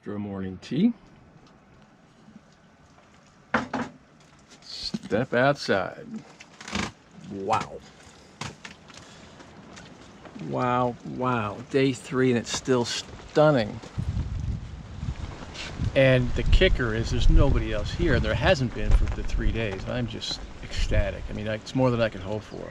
after a morning tea. Step outside. Wow. Wow, wow. Day 3 and it's still stunning. And the kicker is there's nobody else here. There hasn't been for the 3 days. I'm just ecstatic. I mean, it's more than I could hope for.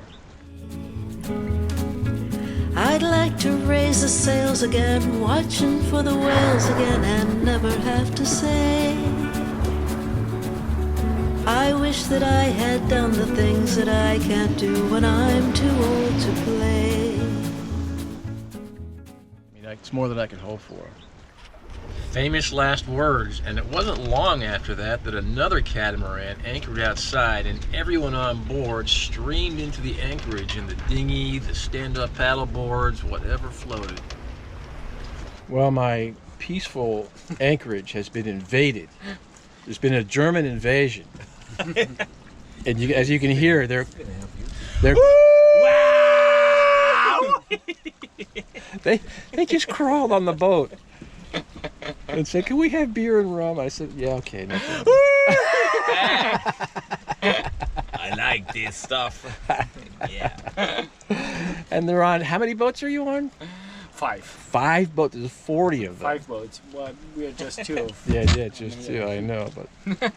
I'd like to raise the sails again, watching for the whales again, and never have to say I wish that I had done the things that I can't do when I'm too old to play. I mean, it's more than I could hope for. Famous last words, and it wasn't long after that that another catamaran anchored outside and everyone on board streamed into the anchorage in the dinghy, the stand-up paddle boards, whatever floated. Well, my peaceful anchorage has been invaded. There's been a German invasion. And as you can hear, they're wow! they just crawled on the boat and said, "Can we have beer and rum?" I said, "Yeah, okay." No problem. I like this stuff. Yeah. And they're on, how many boats are you on? 5. 5 boats. There's 40 of them. 5 boats. Well, we are just 2. Yeah, just 2. I know, but.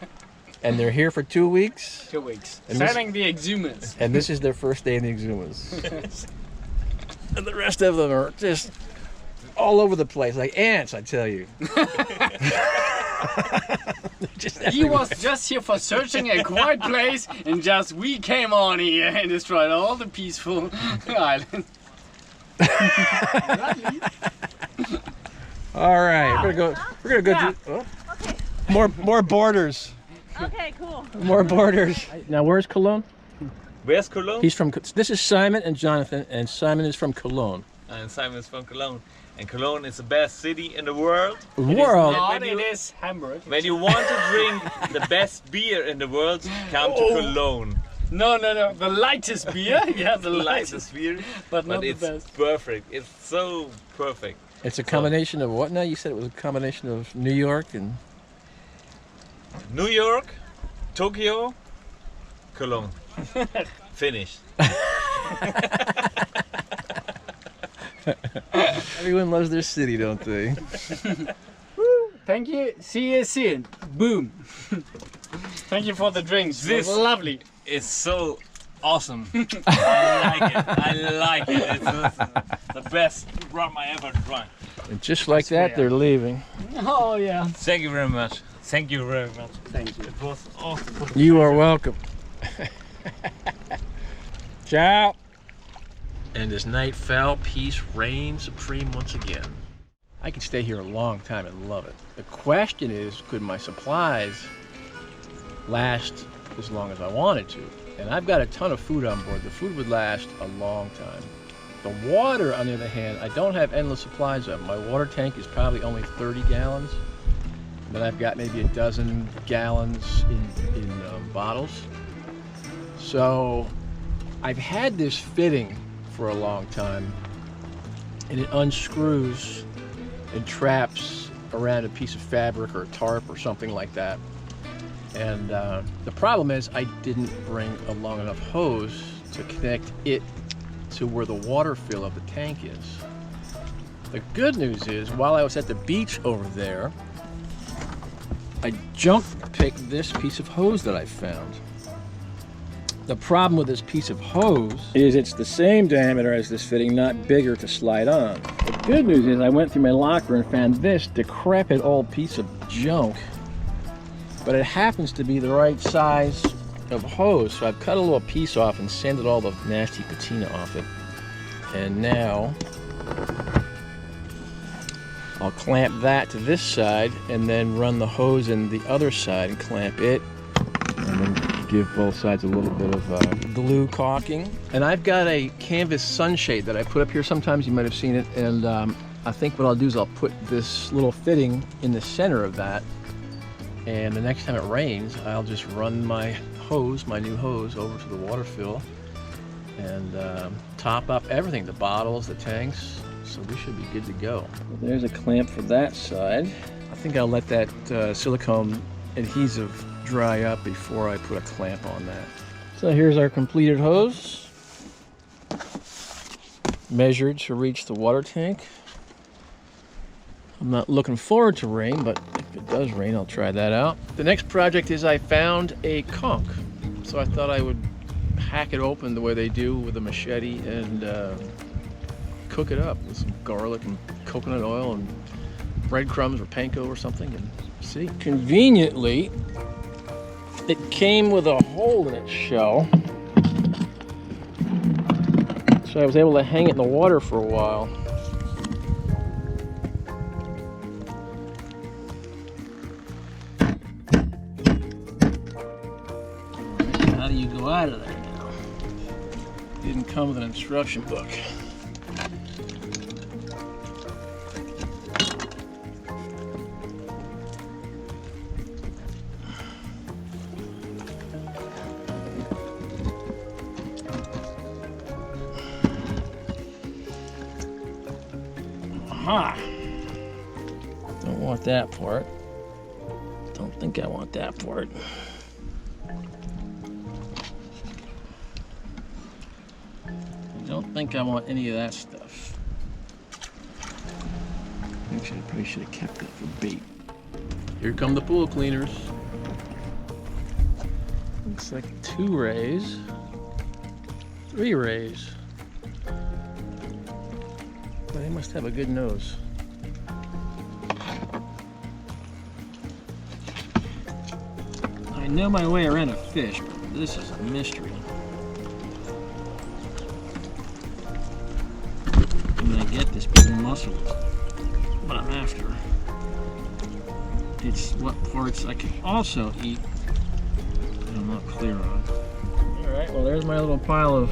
And they're here for 2 weeks. 2 weeks. And Sailing the Exumas. And this is their first day in the Exumas. And the rest of them are just all over the place, like ants, I tell you. He was just here for searching a quiet place, and just we came on here and destroyed all the peaceful island. All right, we're gonna go Yeah. do Okay. more borders. Okay, cool. More borders. Now, where's Cologne? Where's Cologne? He's from. This is Simon and Jonathan, and Simon is from Cologne. And Simon is from Cologne. And Cologne is the best city in the world. World. Not it is Hamburg. When you want to drink the best beer in the world, come to Cologne. No. The lightest beer. Yeah, the lightest. Lightest beer, But not the it's best. perfect. It's so perfect. It's a combination of what now? You said it was a combination of New York and. New York, Tokyo, Cologne. Finished. Everyone loves their city, don't they? Thank you. See you soon. Boom. Thank you for the drinks. This was lovely. It's so awesome. I like it. It's the best rum I ever drank. And just like that, they're leaving. Oh yeah. Thank you very much. Thank you very much. Thank you. It was awesome. You are welcome. Ciao. And as night fell, peace reigned supreme once again. I could stay here a long time and love it. The question is, could my supplies last as long as I wanted to? And I've got a ton of food on board. The food would last a long time. The water, on the other hand, I don't have endless supplies of. My water tank is probably only 30 gallons. Then I've got maybe a dozen gallons in bottles. So I've had this fitting for a long time, and it unscrews and traps around a piece of fabric or a tarp or something like that. And the problem is I didn't bring a long enough hose to connect it to where the water fill of the tank is. The good news is, while I was at the beach over there, I junk picked this piece of hose that I found. The problem with this piece of hose is it's the same diameter as this fitting, not bigger to slide on. The good news is I went through my locker and found this decrepit old piece of junk, but it happens to be the right size of hose. So I've cut a little piece off and sanded all the nasty patina off it. And now I'll clamp that to this side and then run the hose in the other side and clamp it, and then give both sides a little bit of glue caulking. And I've got a canvas sunshade that I put up here. Sometimes you might have seen it. And I think what I'll do is I'll put this little fitting in the center of that. And the next time it rains, I'll just run my hose, my new hose, over to the water fill and top up everything, the bottles, the tanks. So we should be good to go. There's a clamp for that side. I think I'll let that silicone adhesive dry up before I put a clamp on that. So here's our completed hose. Measured to reach the water tank. I'm not looking forward to rain, but if it does rain, I'll try that out. The next project is I found a conch. So I thought I would hack it open the way they do with a machete and cook it up with some garlic and coconut oil and breadcrumbs or panko or something and see. Conveniently, it came with a hole in its shell. So I was able to hang it in the water for a while. How do you go out of there now? Didn't come with an instruction book. Aha! Don't want that part. Don't think I want that part. Don't think I want any of that stuff. Actually, I probably should have kept that for bait. Here come the pool cleaners. Looks like 2 rays. 3 rays. They must have a good nose. I know my way around a fish, but this is a mystery. I mean, I get this big muscle, what I'm after. It's what parts I can also eat that I'm not clear on. Alright, well there's my little pile of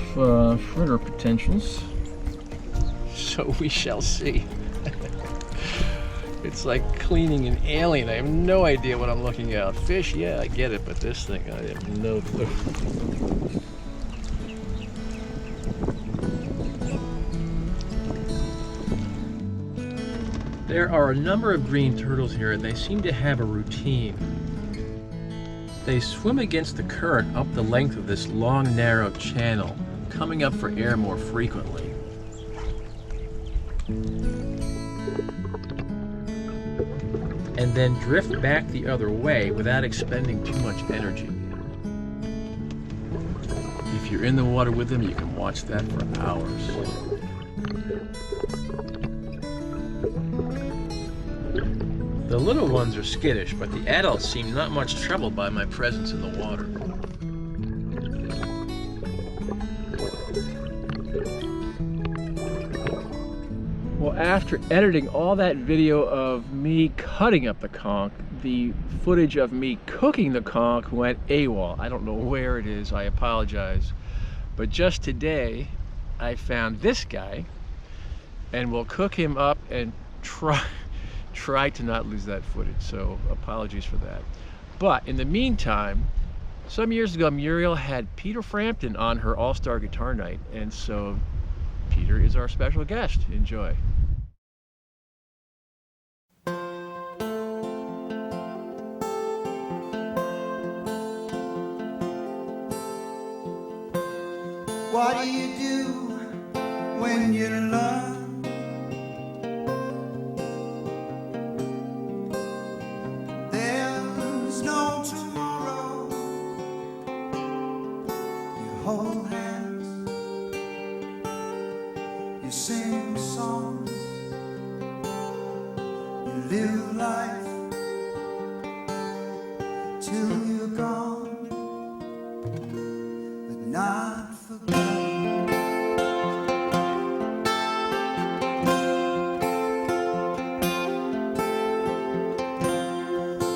fritter potentials. So we shall see. It's like cleaning an alien. I have no idea what I'm looking at. Fish, yeah, I get it, but this thing, I have no clue. There are a number of green turtles here, and they seem to have a routine. They swim against the current up the length of this long, narrow channel, coming up for air more frequently. And then drift back the other way without expending too much energy. If you're in the water with them, you can watch that for hours. The little ones are skittish, but the adults seem not much troubled by my presence in the water. Well, after editing all that video of me cutting up the conch, the footage of me cooking the conch went AWOL. I don't know where it is, I apologize. But just today, I found this guy, and we'll cook him up and try to not lose that footage, so apologies for that. But in the meantime, some years ago, Muriel had Peter Frampton on her All-Star Guitar Night, and so Peter is our special guest. Enjoy. What do you do when you're in love? There's no tomorrow. You hold hands, you sing songs, you live life till you're gone, but not forgotten.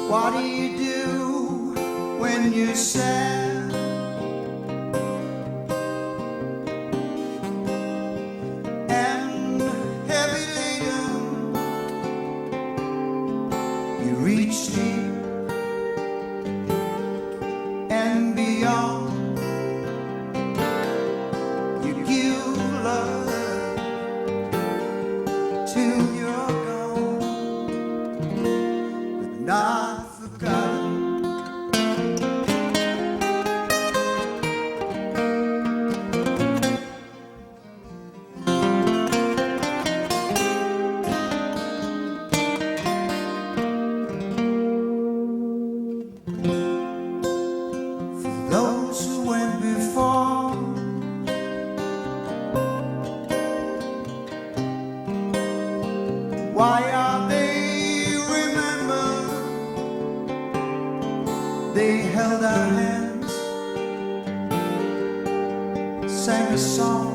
What do you do when you're sad? And heavy laden, you reach deep and beyond. You give love till you're gone, not forgotten. For those who went before, why are they remembered? They held our hands, sang a song